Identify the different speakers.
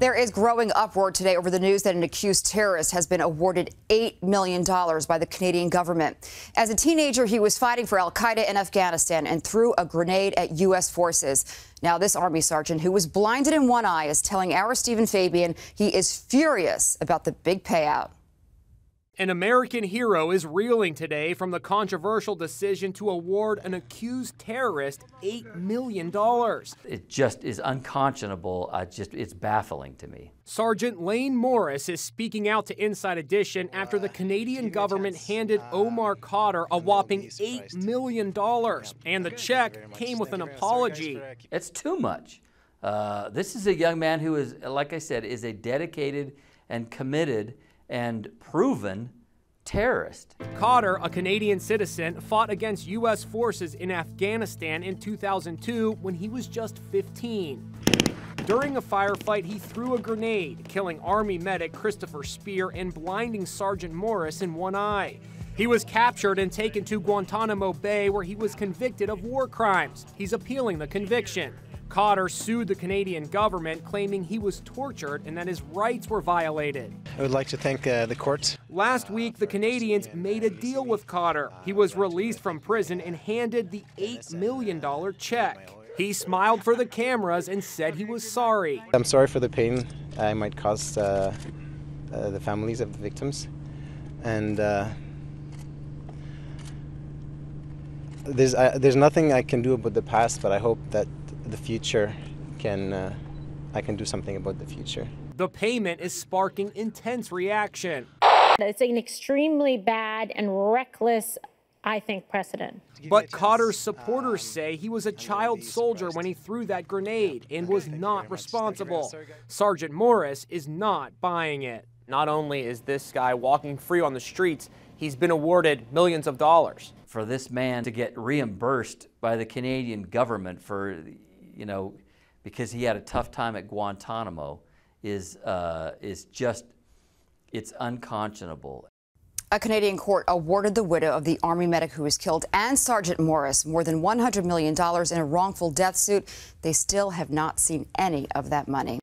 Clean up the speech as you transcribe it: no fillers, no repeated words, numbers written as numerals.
Speaker 1: There is growing uproar today over the news that an accused terrorist has been awarded $8 million by the Canadian government. As a teenager, he was fighting for al-Qaeda in Afghanistan and threw a grenade at U.S. forces. Now, this Army sergeant, who was blinded in one eye, is telling our Stephen Fabian he is furious about the big payout.
Speaker 2: An American hero is reeling today from the controversial decision to award an accused terrorist $8 million.
Speaker 3: It just is unconscionable. It's baffling to me.
Speaker 2: Sergeant Layne Morris is speaking out to Inside Edition after the Canadian government handed Omar Khadr a whopping $8 million. And the check came with an apology.
Speaker 3: It's too much. This is a young man who is, like I said, is a dedicated and committed and proven terrorist.
Speaker 2: Khadr, a Canadian citizen, fought against U.S. forces in Afghanistan in 2002 when he was just 15. During a firefight, he threw a grenade, killing Army medic Christopher Spear and blinding Sergeant Morris in one eye. He was captured and taken to Guantanamo Bay, where he was convicted of war crimes. He's appealing the conviction. Khadr sued the Canadian government, claiming he was tortured and that his rights were violated.
Speaker 4: I would like to thank the court.
Speaker 2: Last week, the Canadians made a deal with Khadr. He was released from prison and handed the $8 million check. He smiled for the cameras and said he was sorry.
Speaker 4: I'm sorry for the pain I might cause the families of the victims. And there's nothing I can do about the past, but I hope that the future I can do something about the future.
Speaker 2: The payment is sparking intense reaction.
Speaker 5: It's an extremely bad and reckless, I think, precedent.
Speaker 2: But Khadr's supporters say he was a child soldier when he threw that grenade and was not responsible. Sergeant Morris is not buying it. Not only is this guy walking free on the streets, he's been awarded millions of dollars.
Speaker 3: For this man to get reimbursed by the Canadian government for, because he had a tough time at Guantanamo is just, it's unconscionable.
Speaker 1: A Canadian court awarded the widow of the Army medic who was killed and Sergeant Morris more than $100 million in a wrongful death suit. They still have not seen any of that money.